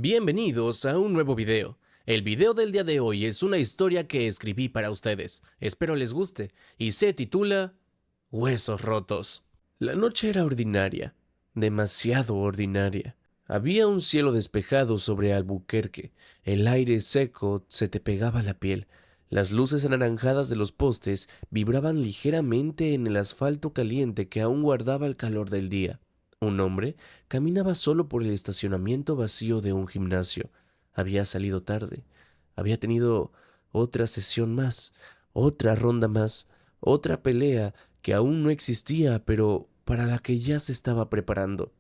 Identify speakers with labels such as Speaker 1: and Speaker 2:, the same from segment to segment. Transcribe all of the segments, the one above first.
Speaker 1: Bienvenidos a un nuevo video. El video del día de hoy es una historia que escribí para ustedes. Espero les guste y se titula Huesos rotos. La noche era ordinaria, demasiado ordinaria. Había un cielo despejado sobre Albuquerque. El aire seco se te pegaba a la piel. Las luces anaranjadas de los postes vibraban ligeramente en el asfalto caliente que aún guardaba el calor del día. Un hombre caminaba solo por el estacionamiento vacío de un gimnasio. Había salido tarde. Había tenido otra sesión más, otra ronda más, otra pelea que aún no existía, pero para la que ya se estaba preparando.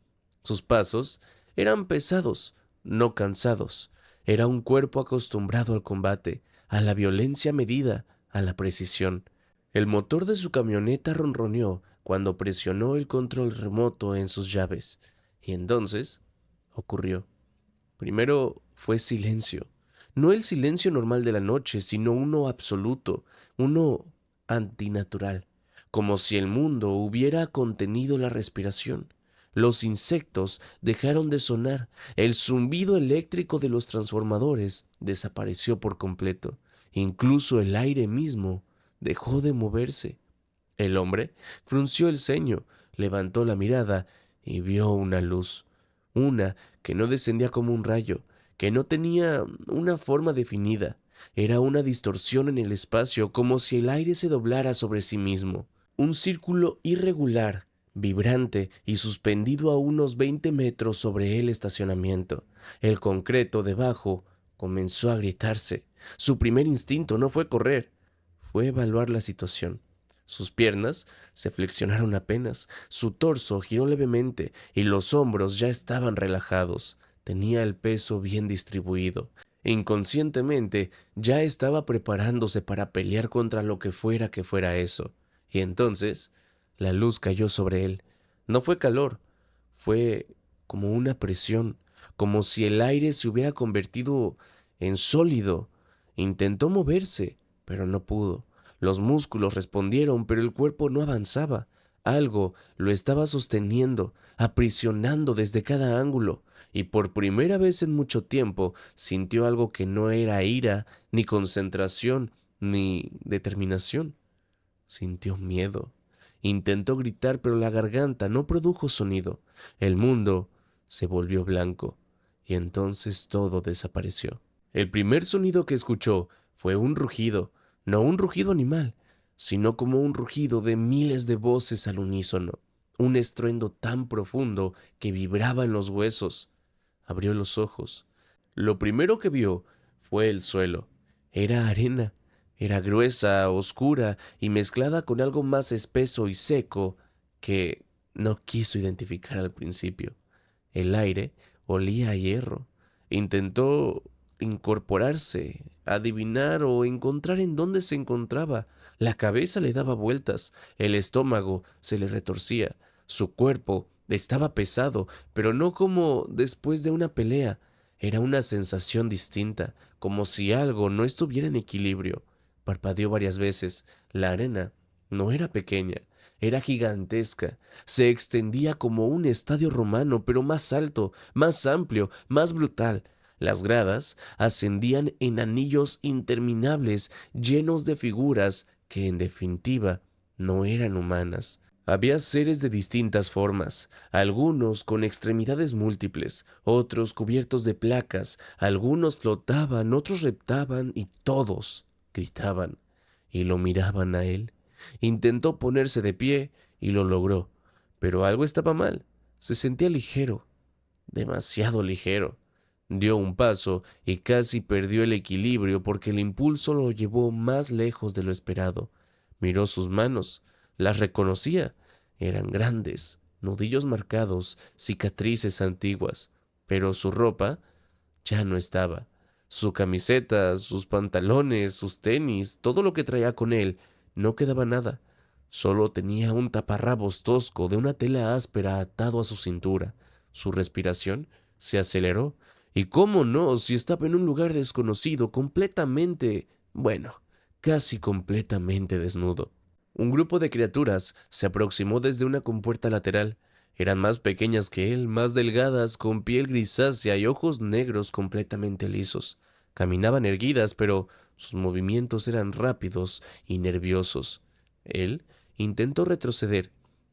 Speaker 1: Sus pasos eran pesados, no cansados. Era un cuerpo acostumbrado al combate, a la violencia medida, a la precisión. El motor de su camioneta ronroneó cuando presionó el control remoto en sus llaves. Y entonces ocurrió. Primero fue silencio. No el silencio normal de la noche, sino uno absoluto, uno antinatural, como si el mundo hubiera contenido la respiración. Los insectos dejaron de sonar, el zumbido eléctrico de los transformadores desapareció por completo, incluso el aire mismo dejó de moverse. El hombre frunció el ceño, levantó la mirada y vio una luz, una que no descendía como un rayo, que no tenía una forma definida. Era una distorsión en el espacio, como si el aire se doblara sobre sí mismo. Un círculo irregular, vibrante y suspendido a unos 20 metros sobre el estacionamiento. El concreto debajo comenzó a gritarse. Su primer instinto no fue correr, fue evaluar la situación. Sus piernas se flexionaron apenas, su torso giró levemente y los hombros ya estaban relajados. Tenía el peso bien distribuido. Inconscientemente ya estaba preparándose para pelear contra lo que fuera eso. Y entonces la luz cayó sobre él. No fue calor, fue como una presión, como si el aire se hubiera convertido en sólido. Intentó moverse, pero no pudo. Los músculos respondieron, pero el cuerpo no avanzaba. Algo lo estaba sosteniendo, aprisionando desde cada ángulo, y por primera vez en mucho tiempo sintió algo que no era ira, ni concentración, ni determinación. Sintió miedo. Intentó gritar, pero la garganta no produjo sonido. El mundo se volvió blanco, y entonces todo desapareció. El primer sonido que escuchó fue un rugido, no un rugido animal, sino como un rugido de miles de voces al unísono, un estruendo tan profundo que vibraba en los huesos. Abrió los ojos. Lo primero que vio fue el suelo. Era arena, era gruesa, oscura y mezclada con algo más espeso y seco que no quiso identificar al principio. El aire olía a hierro. Intentó incorporarse, adivinar o encontrar en dónde se encontraba. La cabeza le daba vueltas, el estómago se le retorcía, su cuerpo estaba pesado, pero no como después de una pelea. Era una sensación distinta, como si algo no estuviera en equilibrio. Parpadeó varias veces. La arena no era pequeña, era gigantesca. Se extendía como un estadio romano, pero más alto, más amplio, más brutal. Las gradas ascendían en anillos interminables, llenos de figuras que, en definitiva, no eran humanas. Había seres de distintas formas, algunos con extremidades múltiples, otros cubiertos de placas, algunos flotaban, otros reptaban y todos gritaban y lo miraban a él. Intentó ponerse de pie y lo logró, pero algo estaba mal. Se sentía ligero, demasiado ligero. Dio un paso y casi perdió el equilibrio porque el impulso lo llevó más lejos de lo esperado. Miró sus manos, las reconocía. Eran grandes, nudillos marcados, cicatrices antiguas, pero su ropa ya no estaba. Su camiseta, sus pantalones, sus tenis, todo lo que traía con él, no quedaba nada. Solo tenía un taparrabos tosco de una tela áspera atado a su cintura. Su respiración se aceleró. Y cómo no, si estaba en un lugar desconocido, completamente, bueno, casi completamente desnudo. Un grupo de criaturas se aproximó desde una compuerta lateral. Eran más pequeñas que él, más delgadas, con piel grisácea y ojos negros completamente lisos. Caminaban erguidas, pero sus movimientos eran rápidos y nerviosos. Él intentó retroceder.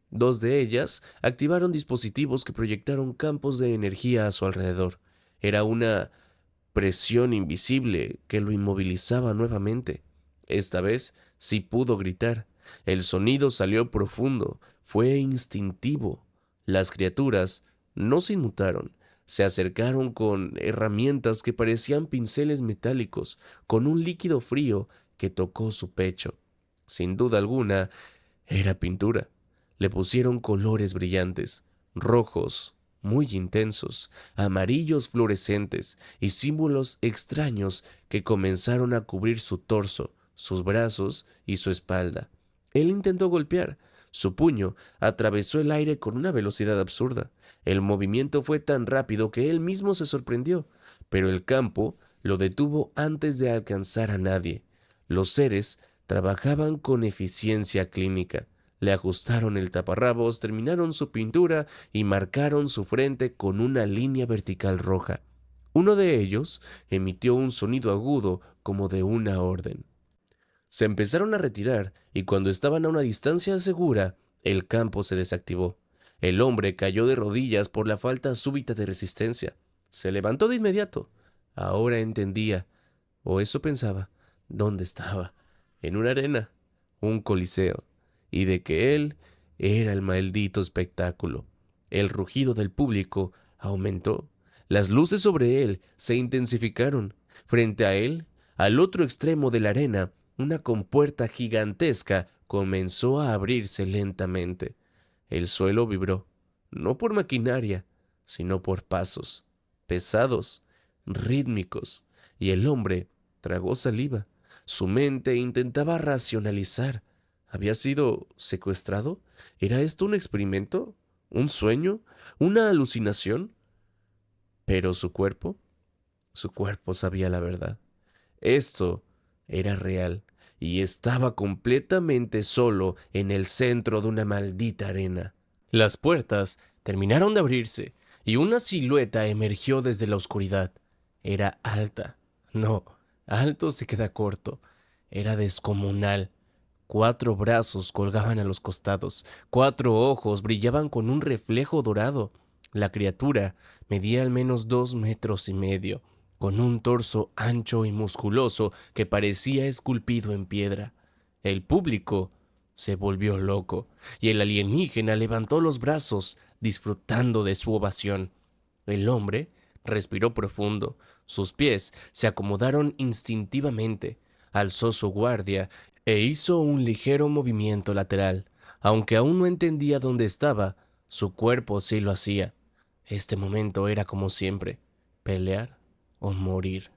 Speaker 1: Dos de ellas activaron dispositivos que proyectaron campos de energía a su alrededor. Era una presión invisible que lo inmovilizaba nuevamente. Esta vez sí pudo gritar. El sonido salió profundo, fue instintivo. Las criaturas no se inmutaron, se acercaron con herramientas que parecían pinceles metálicos, con un líquido frío que tocó su pecho. Sin duda alguna, era pintura. Le pusieron colores brillantes, rojos, muy intensos, amarillos fluorescentes y símbolos extraños que comenzaron a cubrir su torso, sus brazos y su espalda. Él intentó golpear. Su puño atravesó el aire con una velocidad absurda. El movimiento fue tan rápido que él mismo se sorprendió, pero el campo lo detuvo antes de alcanzar a nadie. Los seres trabajaban con eficiencia clínica. Le ajustaron el taparrabos, terminaron su pintura y marcaron su frente con una línea vertical roja. Uno de ellos emitió un sonido agudo como de una orden. Se empezaron a retirar y cuando estaban a una distancia segura, el campo se desactivó. El hombre cayó de rodillas por la falta súbita de resistencia. Se levantó de inmediato. Ahora entendía, o eso pensaba, dónde estaba. En una arena, un coliseo, y de que él era el maldito espectáculo. El rugido del público aumentó. Las luces sobre él se intensificaron. Frente a él, al otro extremo de la arena, una compuerta gigantesca comenzó a abrirse lentamente. El suelo vibró, no por maquinaria, sino por pasos, pesados, rítmicos, y el hombre tragó saliva. Su mente intentaba racionalizar. ¿Había sido secuestrado? ¿Era esto un experimento? ¿Un sueño? ¿Una alucinación? Pero su cuerpo sabía la verdad. Esto era real y estaba completamente solo en el centro de una maldita arena. Las puertas terminaron de abrirse y una silueta emergió desde la oscuridad. Era alta. No, alto se queda corto. Era descomunal. 4 brazos colgaban a los costados, 4 ojos brillaban con un reflejo dorado. La criatura medía al menos 2 metros y medio, con un torso ancho y musculoso que parecía esculpido en piedra. El público se volvió loco, y el alienígena levantó los brazos, disfrutando de su ovación. El hombre respiró profundo, sus pies se acomodaron instintivamente, alzó su guardia e hizo un ligero movimiento lateral. Aunque aún no entendía dónde estaba, su cuerpo sí lo hacía. Este momento era como siempre, pelear o morir.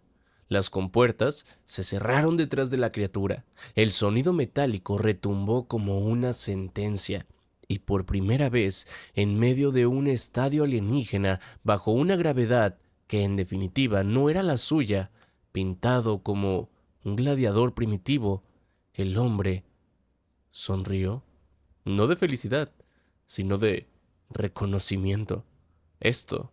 Speaker 1: Las compuertas se cerraron detrás de la criatura. El sonido metálico retumbó como una sentencia. Y por primera vez, en medio de un estadio alienígena, bajo una gravedad que en definitiva no era la suya, pintado como un gladiador primitivo, el hombre sonrió, no de felicidad, sino de reconocimiento. Esto,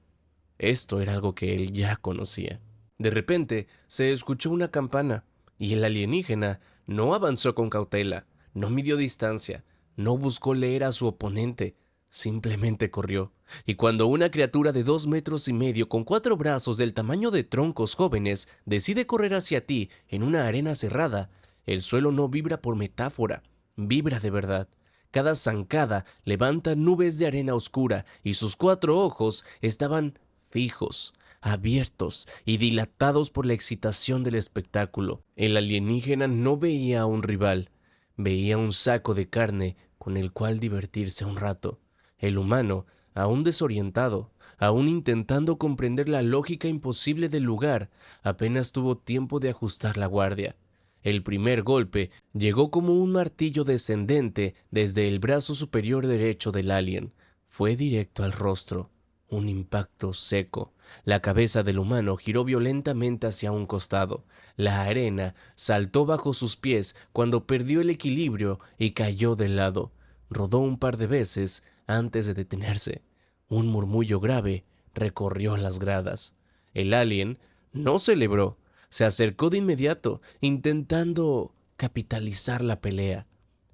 Speaker 1: esto era algo que él ya conocía. De repente se escuchó una campana y el alienígena no avanzó con cautela, no midió distancia, no buscó leer a su oponente, simplemente corrió. Y cuando una criatura de 2 metros y medio con 4 brazos del tamaño de troncos jóvenes decide correr hacia ti en una arena cerrada, el suelo no vibra por metáfora, vibra de verdad. Cada zancada levanta nubes de arena oscura y sus 4 ojos estaban fijos, abiertos y dilatados por la excitación del espectáculo. El alienígena no veía a un rival, veía un saco de carne con el cual divertirse un rato. El humano, aún desorientado, aún intentando comprender la lógica imposible del lugar, apenas tuvo tiempo de ajustar la guardia. El primer golpe llegó como un martillo descendente desde el brazo superior derecho del alien. Fue directo al rostro. Un impacto seco. La cabeza del humano giró violentamente hacia un costado. La arena saltó bajo sus pies cuando perdió el equilibrio y cayó de lado. Rodó un par de veces antes de detenerse. Un murmullo grave recorrió las gradas. El alien no celebró, se acercó de inmediato, intentando capitalizar la pelea.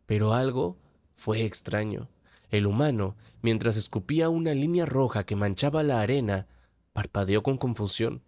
Speaker 1: Pero algo fue extraño. El humano, mientras escupía una línea roja que manchaba la arena, parpadeó con confusión.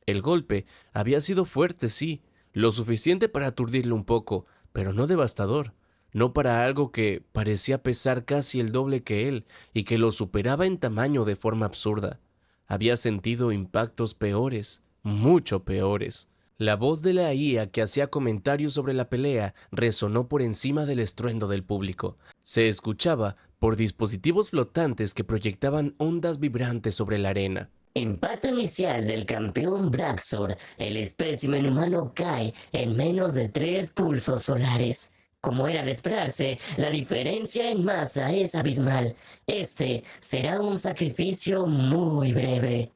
Speaker 1: El golpe había sido fuerte, sí, lo suficiente para aturdirle un poco, pero no devastador, no para algo que parecía pesar casi el doble que él y que lo superaba en tamaño de forma absurda. Había sentido impactos peores, mucho peores. La voz de la IA que hacía comentarios sobre la pelea resonó por encima del estruendo del público. Se escuchaba por dispositivos flotantes que proyectaban ondas vibrantes sobre la arena.
Speaker 2: Impacto inicial del campeón Braxor. El espécimen humano cae en menos de 3 pulsos solares. Como era de esperarse, la diferencia en masa es abismal. Este será un sacrificio muy breve.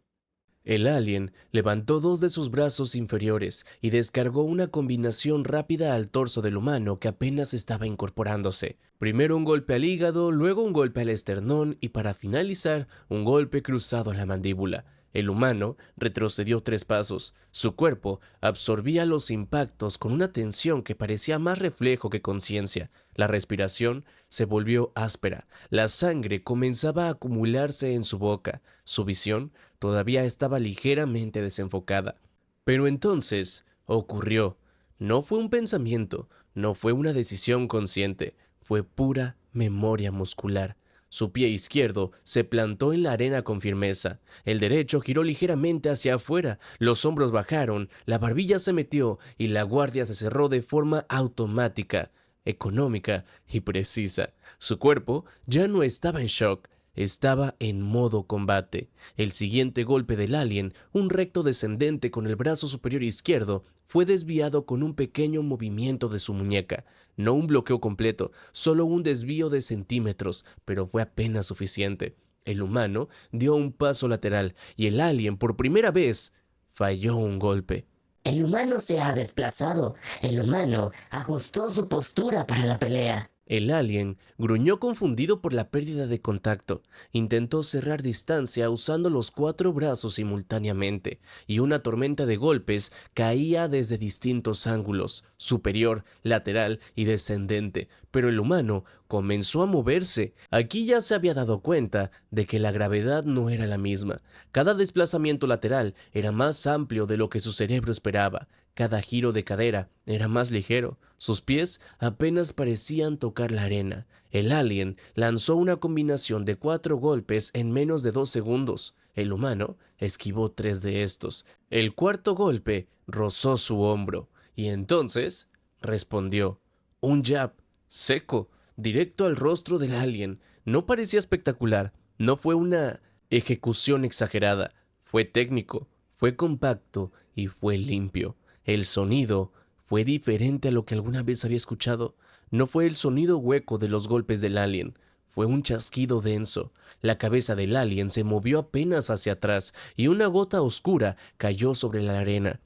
Speaker 1: El alien levantó dos de sus brazos inferiores y descargó una combinación rápida al torso del humano que apenas estaba incorporándose. Primero un golpe al hígado, luego un golpe al esternón y para finalizar un golpe cruzado en la mandíbula. El humano retrocedió 3 pasos. Su cuerpo absorbía los impactos con una tensión que parecía más reflejo que conciencia. La respiración se volvió áspera. La sangre comenzaba a acumularse en su boca. Su visión todavía estaba ligeramente desenfocada. Pero entonces ocurrió. No fue un pensamiento, no fue una decisión consciente, fue pura memoria muscular. Su pie izquierdo se plantó en la arena con firmeza. El derecho giró ligeramente hacia afuera, los hombros bajaron, la barbilla se metió y la guardia se cerró de forma automática, económica y precisa. Su cuerpo ya no estaba en shock, estaba en modo combate. El siguiente golpe del alien, un recto descendente con el brazo superior izquierdo, fue desviado con un pequeño movimiento de su muñeca. No un bloqueo completo, solo un desvío de centímetros, pero fue apenas suficiente. El humano dio un paso lateral y el alien, por primera vez, falló un golpe.
Speaker 2: El humano se ha desplazado. El humano ajustó su postura para la pelea.
Speaker 1: El alien gruñó confundido por la pérdida de contacto. Intentó cerrar distancia usando los 4 brazos simultáneamente, y una tormenta de golpes caía desde distintos ángulos, superior, lateral y descendente. Pero el humano comenzó a moverse. Aquí ya se había dado cuenta de que la gravedad no era la misma. Cada desplazamiento lateral era más amplio de lo que su cerebro esperaba. Cada giro de cadera era más ligero. Sus pies apenas parecían tocar la arena. El alien lanzó una combinación de 4 golpes en menos de 2 segundos. El humano esquivó 3 de estos. El cuarto golpe rozó su hombro. Y entonces respondió. Un jab, seco, directo al rostro del alien. No parecía espectacular. No fue una ejecución exagerada. Fue técnico, fue compacto y fue limpio. El sonido fue diferente a lo que alguna vez había escuchado. No fue el sonido hueco de los golpes del alien, fue un chasquido denso. La cabeza del alien se movió apenas hacia atrás y una gota oscura cayó sobre la arena.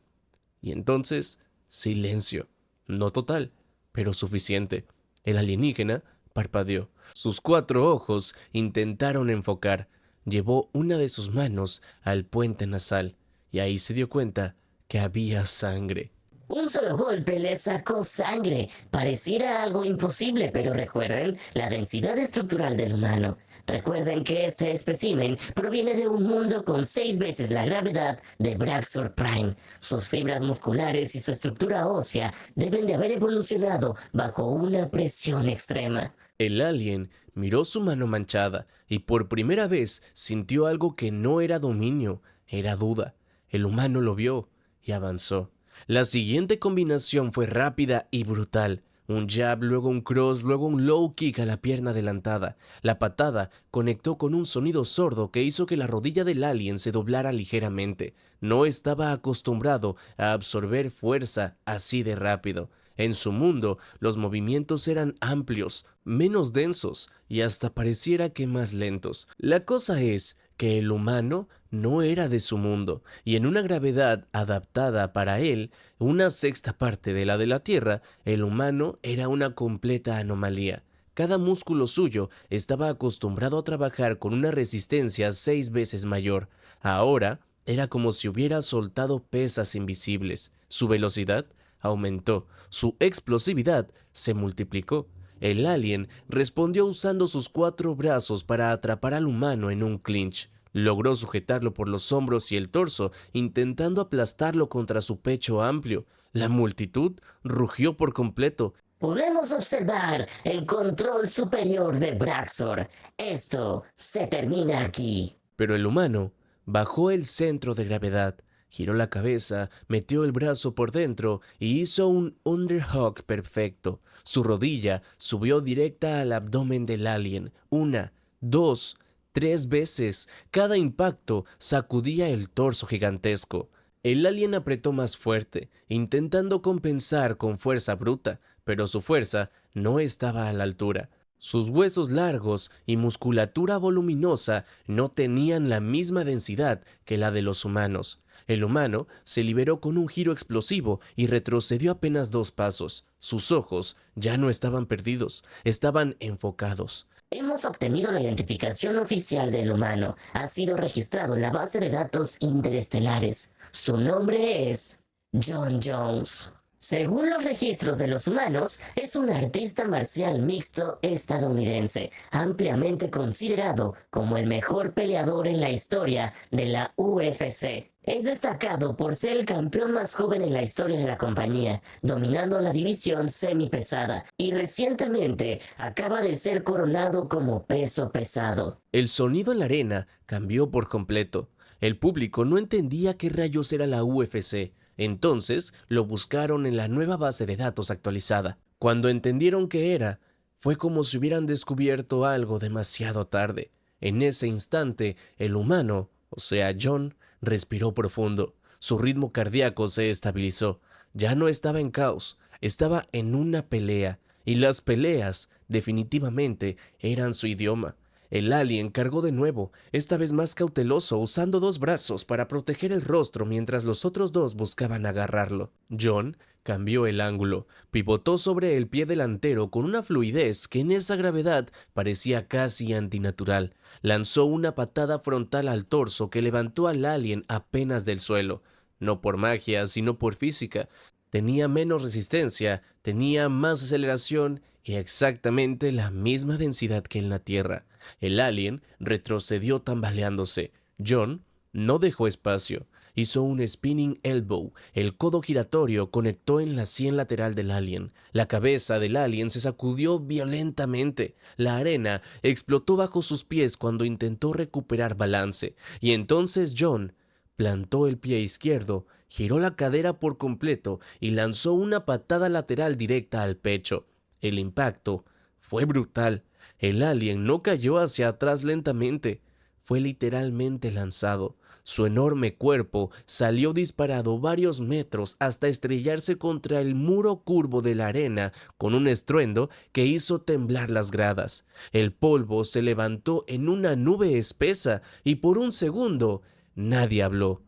Speaker 1: Y entonces, silencio. No total, pero suficiente. El alienígena parpadeó. Sus 4 ojos intentaron enfocar. Llevó una de sus manos al puente nasal y ahí se dio cuenta que había sangre.
Speaker 2: Un solo golpe le sacó sangre. Pareciera algo imposible, pero recuerden la densidad estructural del humano. Recuerden que este espécimen proviene de un mundo con 6 veces la gravedad de Braxor Prime. Sus fibras musculares y su estructura ósea deben de haber evolucionado bajo una presión extrema.
Speaker 1: El alien miró su mano manchada y por primera vez sintió algo que no era dominio, era duda. El humano lo vio y avanzó. La siguiente combinación fue rápida y brutal. Un jab, luego un cross, luego un low kick a la pierna adelantada. La patada conectó con un sonido sordo que hizo que la rodilla del alien se doblara ligeramente. No estaba acostumbrado a absorber fuerza así de rápido. En su mundo, los movimientos eran amplios, menos densos y hasta pareciera que más lentos. La cosa es que el humano no era de su mundo, y en una gravedad adaptada para él, una sexta parte de la Tierra, el humano era una completa anomalía. Cada músculo suyo estaba acostumbrado a trabajar con una resistencia 6 veces mayor. Ahora era como si hubiera soltado pesas invisibles. Su velocidad aumentó, su explosividad se multiplicó. El alien respondió usando sus 4 brazos para atrapar al humano en un clinch. Logró sujetarlo por los hombros y el torso, intentando aplastarlo contra su pecho amplio. La multitud rugió por completo.
Speaker 2: Podemos observar el control superior de Braxor. Esto se termina aquí.
Speaker 1: Pero el humano bajó el centro de gravedad, giró la cabeza, metió el brazo por dentro y hizo un underhog perfecto. Su rodilla subió directa al abdomen del alien. 1, 2, 3 veces. Cada impacto sacudía el torso gigantesco. El alien apretó más fuerte, intentando compensar con fuerza bruta, pero su fuerza no estaba a la altura. Sus huesos largos y musculatura voluminosa no tenían la misma densidad que la de los humanos. El humano se liberó con un giro explosivo y retrocedió apenas 2 pasos. Sus ojos ya no estaban perdidos, estaban enfocados.
Speaker 2: Hemos obtenido la identificación oficial del humano. Ha sido registrado en la base de datos interestelares. Su nombre es John Jones. Según los registros de los humanos, es un artista marcial mixto estadounidense, ampliamente considerado como el mejor peleador en la historia de la UFC. Es destacado por ser el campeón más joven en la historia de la compañía, dominando la división semipesada, y recientemente acaba de ser coronado como peso pesado.
Speaker 1: El sonido en la arena cambió por completo. El público no entendía qué rayos era la UFC. Entonces lo buscaron en la nueva base de datos actualizada. Cuando entendieron qué era, fue como si hubieran descubierto algo demasiado tarde. En ese instante, el humano, o sea, John, respiró profundo. Su ritmo cardíaco se estabilizó. Ya no estaba en caos, estaba en una pelea. Y las peleas, definitivamente, eran su idioma. El alien cargó de nuevo, esta vez más cauteloso, usando 2 brazos para proteger el rostro mientras los otros 2 buscaban agarrarlo. John cambió el ángulo, pivotó sobre el pie delantero con una fluidez que en esa gravedad parecía casi antinatural. Lanzó una patada frontal al torso que levantó al alien apenas del suelo. No por magia, sino por física. Tenía menos resistencia, tenía más aceleración y exactamente la misma densidad que en la Tierra. El alien retrocedió tambaleándose. John no dejó espacio. Hizo un spinning elbow. El codo giratorio conectó en la sien lateral del alien. La cabeza del alien se sacudió violentamente. La arena explotó bajo sus pies cuando intentó recuperar balance. Y entonces John plantó el pie izquierdo, giró la cadera por completo y lanzó una patada lateral directa al pecho. El impacto fue brutal. El alien no cayó hacia atrás lentamente, fue literalmente lanzado. Su enorme cuerpo salió disparado varios metros hasta estrellarse contra el muro curvo de la arena con un estruendo que hizo temblar las gradas. El polvo se levantó en una nube espesa y por un segundo nadie habló.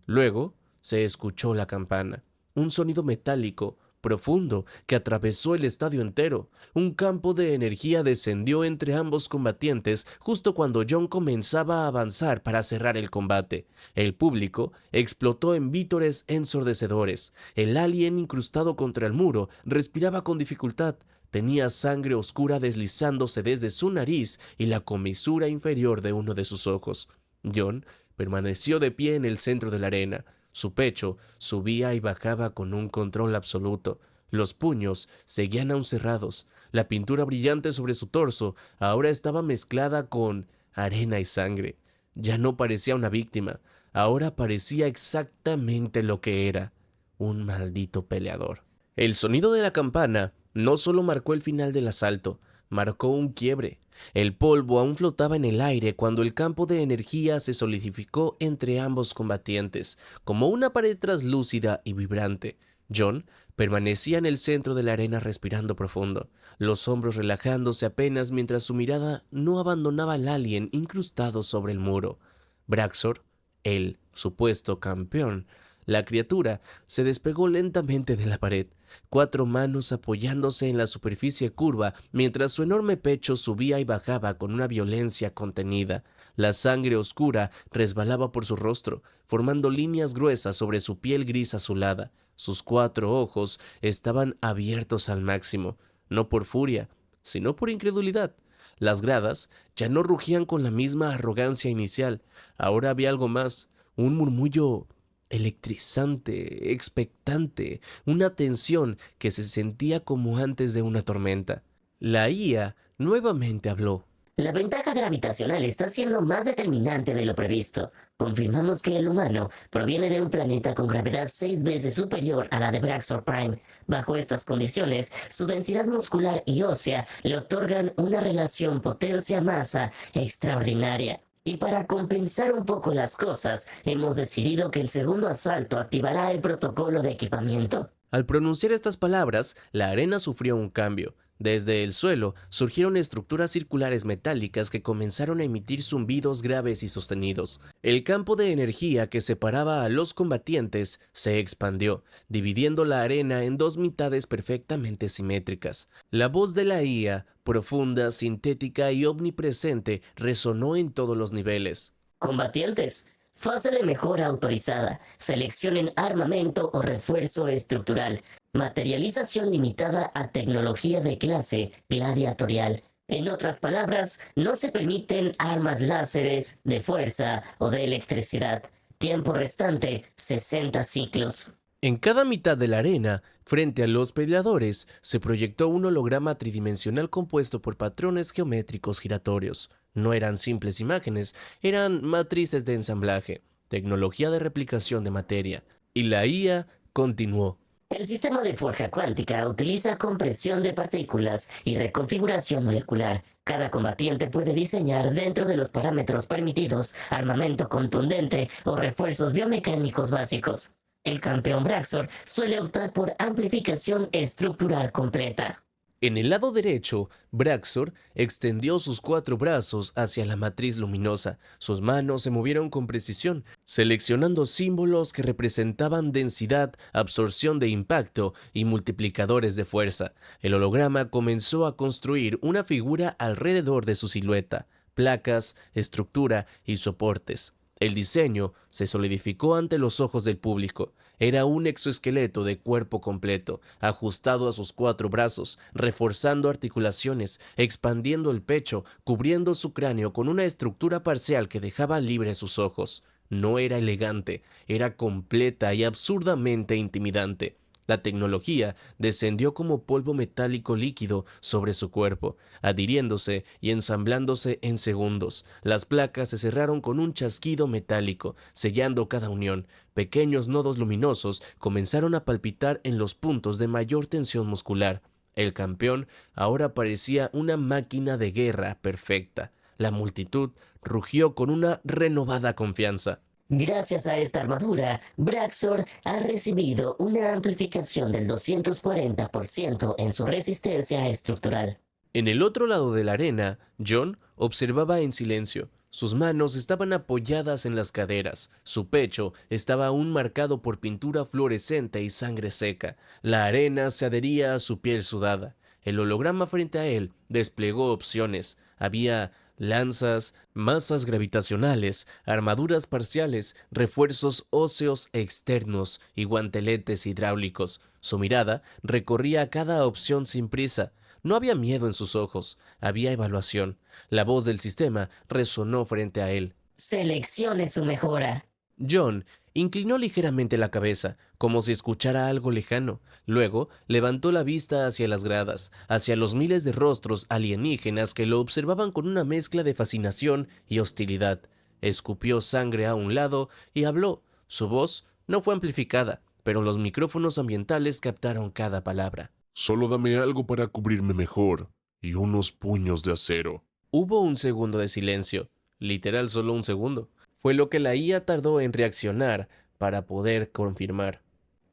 Speaker 1: Luego se escuchó la campana, un sonido metálico profundo que atravesó el estadio entero. Un campo de energía descendió entre ambos combatientes justo cuando John comenzaba a avanzar para cerrar el combate. El público explotó en vítores ensordecedores. El alien incrustado contra el muro respiraba con dificultad. Tenía sangre oscura deslizándose desde su nariz y la comisura inferior de uno de sus ojos. John permaneció de pie en el centro de la arena. Su pecho subía y bajaba con un control absoluto. Los puños seguían aún cerrados. La pintura brillante sobre su torso ahora estaba mezclada con arena y sangre. Ya no parecía una víctima. Ahora parecía exactamente lo que era: un maldito peleador. El sonido de la campana no solo marcó el final del asalto, marcó un quiebre. El polvo aún flotaba en el aire cuando el campo de energía se solidificó entre ambos combatientes, como una pared translúcida y vibrante. John permanecía en el centro de la arena respirando profundo, los hombros relajándose apenas mientras su mirada no abandonaba al alien incrustado sobre el muro. Braxor, el supuesto campeón, La criatura se despegó lentamente de la pared, 4 manos apoyándose en la superficie curva mientras su enorme pecho subía y bajaba con una violencia contenida. La sangre oscura resbalaba por su rostro, formando líneas gruesas sobre su piel gris azulada. Sus 4 ojos estaban abiertos al máximo, no por furia, sino por incredulidad. Las gradas ya no rugían con la misma arrogancia inicial. Ahora había algo más, un murmullo electrizante, expectante, una tensión que se sentía como antes de una tormenta. La IA nuevamente habló.
Speaker 2: La ventaja gravitacional está siendo más determinante de lo previsto. Confirmamos que el humano proviene de un planeta con gravedad 6 veces superior a la de Braxor Prime. Bajo estas condiciones, su densidad muscular y ósea le otorgan una relación potencia-masa extraordinaria. Y para compensar un poco las cosas, hemos decidido que el segundo asalto activará el protocolo de equipamiento.
Speaker 1: Al pronunciar estas palabras, la arena sufrió un cambio. Desde el suelo surgieron estructuras circulares metálicas que comenzaron a emitir zumbidos graves y sostenidos. El campo de energía que separaba a los combatientes se expandió, dividiendo la arena en 2 mitades perfectamente simétricas. La voz de la IA, profunda, sintética y omnipresente, resonó en todos los niveles.
Speaker 2: Combatientes. Fase de mejora autorizada. Seleccionen armamento o refuerzo estructural. Materialización limitada a tecnología de clase gladiatorial. En otras palabras, no se permiten armas láseres, de fuerza o de electricidad. Tiempo restante, 60 ciclos.
Speaker 1: En cada mitad de la arena, frente a los peleadores, se proyectó un holograma tridimensional compuesto por patrones geométricos giratorios. No eran simples imágenes, eran matrices de ensamblaje, tecnología de replicación de materia. Y la IA continuó.
Speaker 2: El sistema de forja cuántica utiliza compresión de partículas y reconfiguración molecular. Cada combatiente puede diseñar dentro de los parámetros permitidos armamento contundente o refuerzos biomecánicos básicos. El campeón Braxor suele optar por amplificación estructural completa.
Speaker 1: En el lado derecho, Braxor extendió sus 4 brazos hacia la matriz luminosa. Sus manos se movieron con precisión, seleccionando símbolos que representaban densidad, absorción de impacto y multiplicadores de fuerza. El holograma comenzó a construir una figura alrededor de su silueta, placas, estructura y soportes. El diseño se solidificó ante los ojos del público. Era un exoesqueleto de cuerpo completo, ajustado a sus 4 brazos, reforzando articulaciones, expandiendo el pecho, cubriendo su cráneo con una estructura parcial que dejaba libres sus ojos. No era elegante, era completa y absurdamente intimidante. La tecnología descendió como polvo metálico líquido sobre su cuerpo, adhiriéndose y ensamblándose en segundos. Las placas se cerraron con un chasquido metálico, sellando cada unión. Pequeños nodos luminosos comenzaron a palpitar en los puntos de mayor tensión muscular. El campeón ahora parecía una máquina de guerra perfecta. La multitud rugió con una renovada confianza.
Speaker 2: Gracias a esta armadura, Braxor ha recibido una amplificación del 240% en su resistencia estructural.
Speaker 1: En el otro lado de la arena, John observaba en silencio. Sus manos estaban apoyadas en las caderas, su pecho estaba aún marcado por pintura fluorescente y sangre seca. La arena se adhería a su piel sudada. El holograma frente a él desplegó opciones. Había lanzas, masas gravitacionales, armaduras parciales, refuerzos óseos externos y guanteletes hidráulicos. Su mirada recorría cada opción sin prisa. No había miedo en sus ojos, había evaluación. La voz del sistema resonó frente a él.
Speaker 2: Seleccione su mejora.
Speaker 1: John inclinó ligeramente la cabeza, como si escuchara algo lejano. Luego levantó la vista hacia las gradas, hacia los miles de rostros alienígenas que lo observaban con una mezcla de fascinación y hostilidad. Escupió sangre a un lado y habló. Su voz no fue amplificada, pero los micrófonos ambientales captaron cada palabra.
Speaker 3: Solo dame algo para cubrirme mejor y unos puños de acero.
Speaker 1: Hubo un segundo de silencio, literal solo un segundo. Fue lo que la IA tardó en reaccionar para poder confirmar.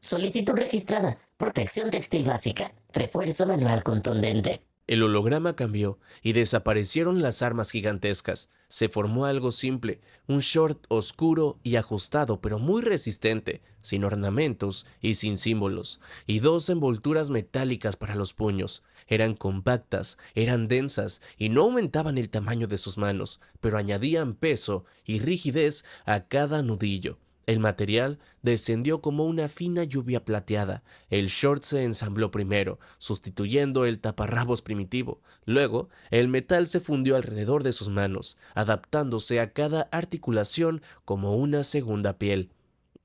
Speaker 2: Solicitud registrada. Protección textil básica. Refuerzo manual contundente.
Speaker 1: El holograma cambió y desaparecieron las armas gigantescas. Se formó algo simple, un short oscuro y ajustado, pero muy resistente, sin ornamentos y sin símbolos, y dos envolturas metálicas para los puños. Eran compactas, eran densas y no aumentaban el tamaño de sus manos, pero añadían peso y rigidez a cada nudillo. El material descendió como una fina lluvia plateada. El short se ensambló primero, sustituyendo el taparrabos primitivo. Luego, el metal se fundió alrededor de sus manos, adaptándose a cada articulación como una segunda piel.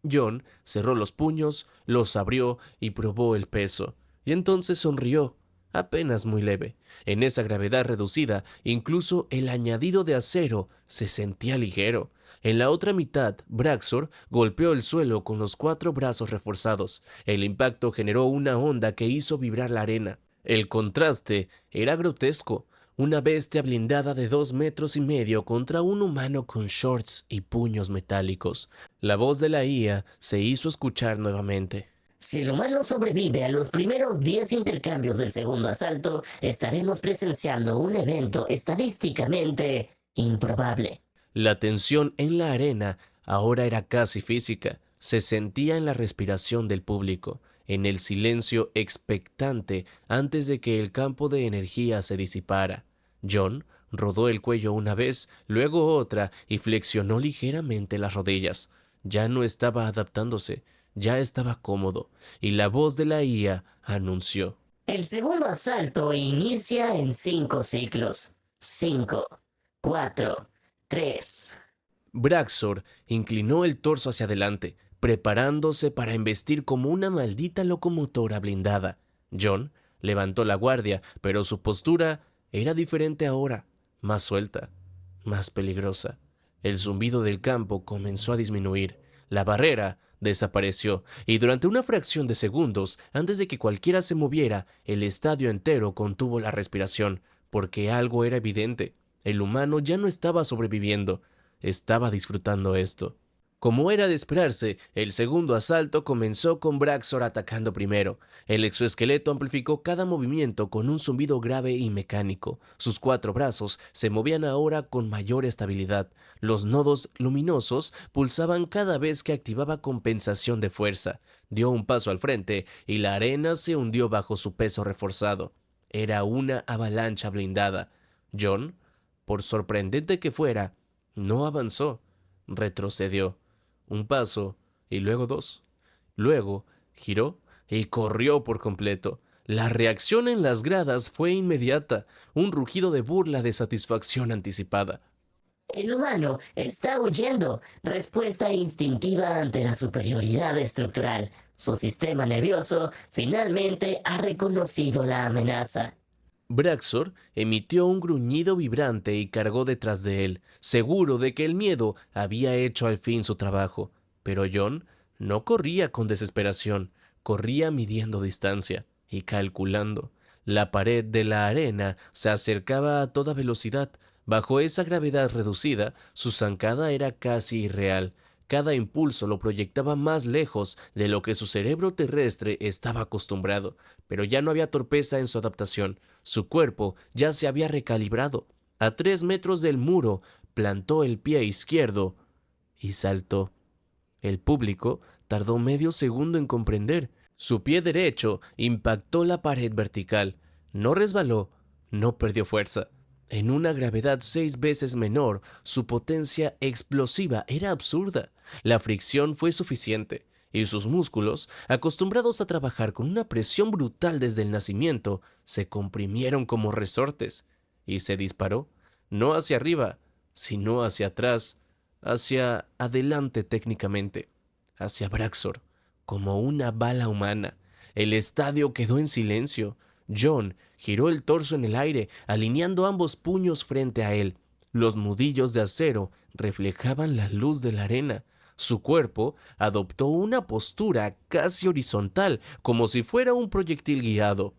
Speaker 1: John cerró los puños, los abrió y probó el peso. Y entonces sonrió, apenas muy leve. En esa gravedad reducida, incluso el añadido de acero se sentía ligero. En la otra mitad, Braxor golpeó el suelo con los 4 brazos reforzados. El impacto generó una onda que hizo vibrar la arena. El contraste era grotesco. Una bestia blindada de 2,5 metros contra un humano con shorts y puños metálicos. La voz de la IA se hizo escuchar nuevamente.
Speaker 2: Si el humano sobrevive a los primeros 10 intercambios del segundo asalto, estaremos presenciando un evento estadísticamente improbable.
Speaker 1: La tensión en la arena ahora era casi física. Se sentía en la respiración del público, en el silencio expectante antes de que el campo de energía se disipara. John rodó el cuello una vez, luego otra y flexionó ligeramente las rodillas. Ya no estaba adaptándose, ya estaba cómodo, y la voz de la IA anunció.
Speaker 2: El segundo asalto inicia en 5 ciclos. 5, 4, 3.
Speaker 1: Braxor inclinó el torso hacia adelante, preparándose para embestir como una maldita locomotora blindada. John levantó la guardia, pero su postura era diferente ahora, más suelta, más peligrosa. El zumbido del campo comenzó a disminuir. La barrera desapareció, y durante una fracción de segundos, antes de que cualquiera se moviera, el estadio entero contuvo la respiración, porque algo era evidente. El humano ya no estaba sobreviviendo, estaba disfrutando esto. Como era de esperarse, el segundo asalto comenzó con Braxor atacando primero. El exoesqueleto amplificó cada movimiento con un zumbido grave y mecánico. Sus 4 brazos se movían ahora con mayor estabilidad. Los nodos luminosos pulsaban cada vez que activaba compensación de fuerza. Dio un paso al frente y la arena se hundió bajo su peso reforzado. Era una avalancha blindada. John, por sorprendente que fuera, no avanzó, retrocedió. Un paso y luego 2. Luego giró y corrió por completo. La reacción en las gradas fue inmediata, un rugido de burla de satisfacción anticipada.
Speaker 2: El humano está huyendo. Respuesta instintiva ante la superioridad estructural. Su sistema nervioso finalmente ha reconocido la amenaza.
Speaker 1: Braxor emitió un gruñido vibrante y cargó detrás de él, seguro de que el miedo había hecho al fin su trabajo. Pero John no corría con desesperación, corría midiendo distancia y calculando. La pared de la arena se acercaba a toda velocidad. Bajo esa gravedad reducida, su zancada era casi irreal. Cada impulso lo proyectaba más lejos de lo que su cerebro terrestre estaba acostumbrado, pero ya no había torpeza en su adaptación. Su cuerpo ya se había recalibrado. A 3 metros del muro, plantó el pie izquierdo y saltó. El público tardó medio segundo en comprender. Su pie derecho impactó la pared vertical. No resbaló, no perdió fuerza. En una gravedad 6 veces menor, su potencia explosiva era absurda. La fricción fue suficiente, y sus músculos, acostumbrados a trabajar con una presión brutal desde el nacimiento, se comprimieron como resortes, y se disparó, no hacia arriba, sino hacia atrás, hacia adelante técnicamente, hacia Braxor, como una bala humana. El estadio quedó en silencio. John giró el torso en el aire, alineando ambos puños frente a él. Los nudillos de acero reflejaban la luz de la arena. Su cuerpo adoptó una postura casi horizontal, como si fuera un proyectil guiado.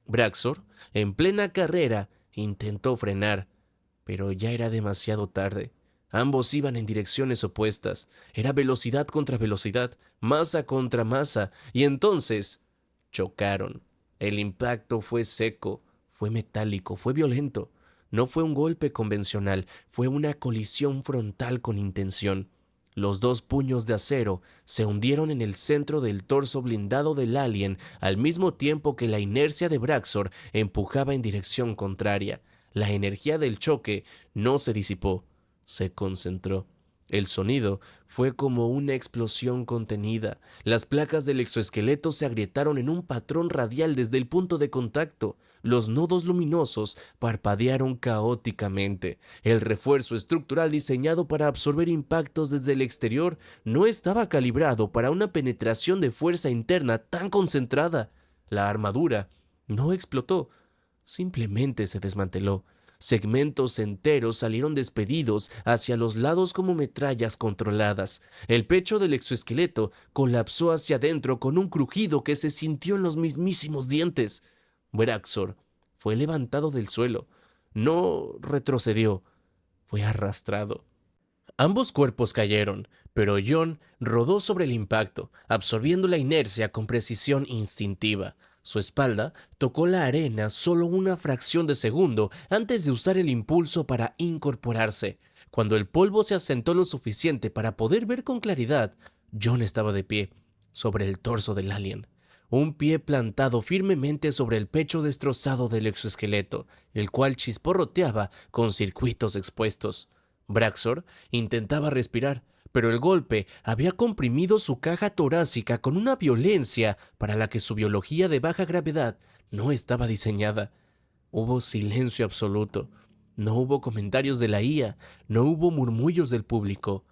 Speaker 1: Braxor, en plena carrera, intentó frenar, pero ya era demasiado tarde. Ambos iban en direcciones opuestas. Era velocidad contra velocidad, masa contra masa, y entonces chocaron. El impacto fue seco, fue metálico, fue violento. No fue un golpe convencional, fue una colisión frontal con intención. Los dos puños de acero se hundieron en el centro del torso blindado del alien al mismo tiempo que la inercia de Braxor empujaba en dirección contraria. La energía del choque no se disipó, se concentró. El sonido fue como una explosión contenida. Las placas del exoesqueleto se agrietaron en un patrón radial desde el punto de contacto. Los nodos luminosos parpadearon caóticamente. El refuerzo estructural diseñado para absorber impactos desde el exterior no estaba calibrado para una penetración de fuerza interna tan concentrada. La armadura no explotó, simplemente se desmanteló. Segmentos enteros salieron despedidos hacia los lados como metrallas controladas. El pecho del exoesqueleto colapsó hacia adentro con un crujido que se sintió en los mismísimos dientes. Braxor fue levantado del suelo. No retrocedió, fue arrastrado. Ambos cuerpos cayeron, pero John rodó sobre el impacto, absorbiendo la inercia con precisión instintiva. Su espalda tocó la arena solo una fracción de segundo antes de usar el impulso para incorporarse. Cuando el polvo se asentó lo suficiente para poder ver con claridad, John estaba de pie, sobre el torso del alien. Un pie plantado firmemente sobre el pecho destrozado del exoesqueleto, el cual chisporroteaba con circuitos expuestos. Braxor intentaba respirar, pero el golpe había comprimido su caja torácica con una violencia para la que su biología de baja gravedad no estaba diseñada. Hubo silencio absoluto. No hubo comentarios de la IA, no hubo murmullos del público.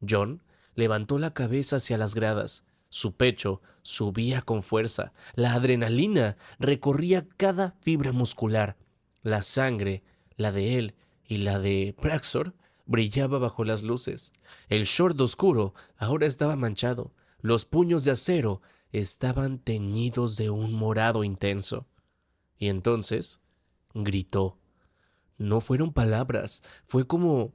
Speaker 1: John levantó la cabeza hacia las gradas. Su pecho subía con fuerza. La adrenalina recorría cada fibra muscular. La sangre, la de él y la de Braxor, brillaba bajo las luces. El short oscuro ahora estaba manchado. Los puños de acero estaban teñidos de un morado intenso. Y entonces gritó. No fueron palabras, fue como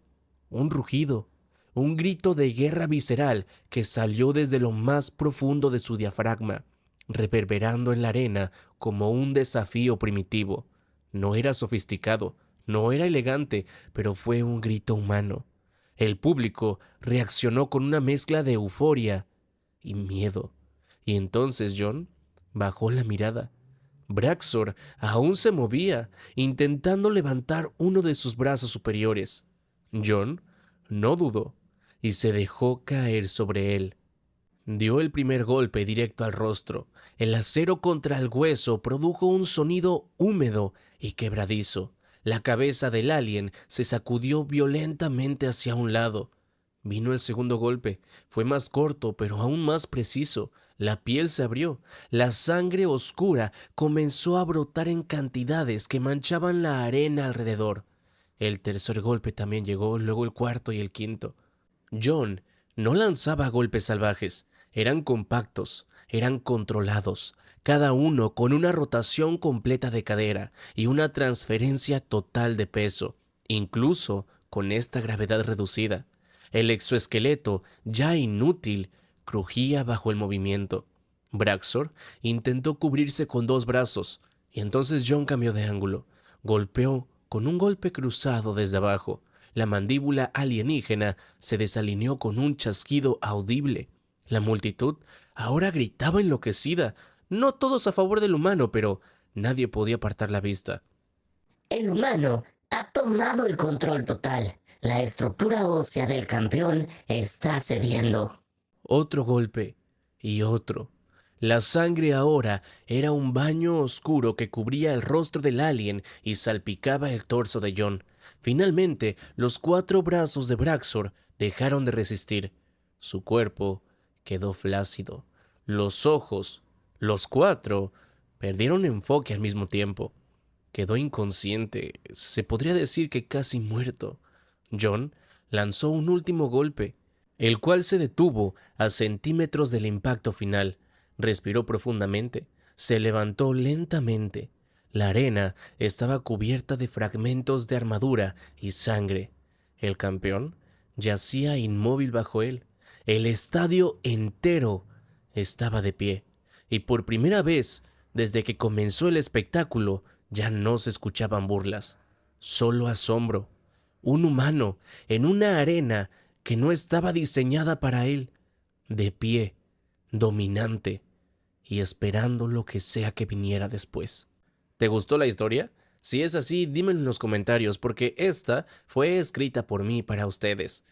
Speaker 1: un rugido, un grito de guerra visceral que salió desde lo más profundo de su diafragma, reverberando en la arena como un desafío primitivo. No era sofisticado, no era elegante, pero fue un grito humano. El público reaccionó con una mezcla de euforia y miedo. Y entonces John bajó la mirada. Braxor aún se movía, intentando levantar uno de sus brazos superiores. John no dudó y se dejó caer sobre él. Dio el primer golpe directo al rostro. El acero contra el hueso produjo un sonido húmedo y quebradizo. La cabeza del alien se sacudió violentamente hacia un lado. Vino el segundo golpe. Fue más corto, pero aún más preciso. La piel se abrió. La sangre oscura comenzó a brotar en cantidades que manchaban la arena alrededor. El tercer golpe también llegó, luego el cuarto y el quinto. John no lanzaba golpes salvajes. Eran compactos, eran controlados, cada uno con una rotación completa de cadera y una transferencia total de peso, incluso con esta gravedad reducida. El exoesqueleto, ya inútil, crujía bajo el movimiento. Braxor intentó cubrirse con dos brazos, y entonces John cambió de ángulo. Golpeó con un golpe cruzado desde abajo. La mandíbula alienígena se desalineó con un chasquido audible. La multitud ahora gritaba enloquecida, no todos a favor del humano, pero nadie podía apartar la vista.
Speaker 2: El humano ha tomado el control total. La estructura ósea del campeón está cediendo.
Speaker 1: Otro golpe y otro. La sangre ahora era un baño oscuro que cubría el rostro del alien y salpicaba el torso de John. Finalmente, los 4 brazos de Braxor dejaron de resistir. Su cuerpo quedó flácido. Los ojos, los 4, perdieron enfoque al mismo tiempo. Quedó inconsciente, se podría decir que casi muerto. John lanzó un último golpe, el cual se detuvo a centímetros del impacto final. Respiró profundamente, se levantó lentamente. La arena estaba cubierta de fragmentos de armadura y sangre. El campeón yacía inmóvil bajo él. El estadio entero estaba de pie, y por primera vez desde que comenzó el espectáculo ya no se escuchaban burlas, solo asombro. Un humano en una arena que no estaba diseñada para él, de pie, dominante y esperando lo que sea que viniera después. ¿Te gustó la historia? Si es así, dímelo en los comentarios porque esta fue escrita por mí para ustedes.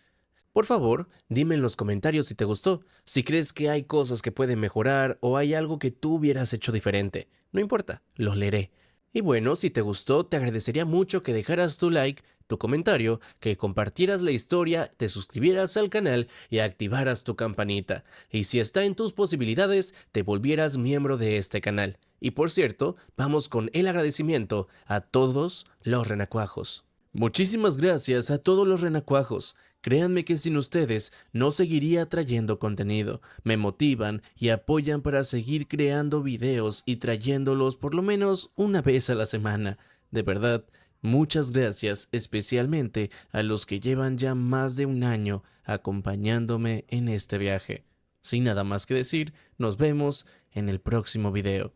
Speaker 1: Por favor, dime en los comentarios si te gustó, si crees que hay cosas que pueden mejorar o hay algo que tú hubieras hecho diferente. No importa, los leeré. Y bueno, si te gustó, te agradecería mucho que dejaras tu like, tu comentario, que compartieras la historia, te suscribieras al canal y activaras tu campanita. Y si está en tus posibilidades, te volvieras miembro de este canal. Y por cierto, vamos con el agradecimiento a todos los renacuajos. Muchísimas gracias a todos los renacuajos. Créanme que sin ustedes no seguiría trayendo contenido. Me motivan y apoyan para seguir creando videos y trayéndolos por lo menos una vez a la semana. De verdad, muchas gracias especialmente a los que llevan ya más de un año acompañándome en este viaje. Sin nada más que decir, nos vemos en el próximo video.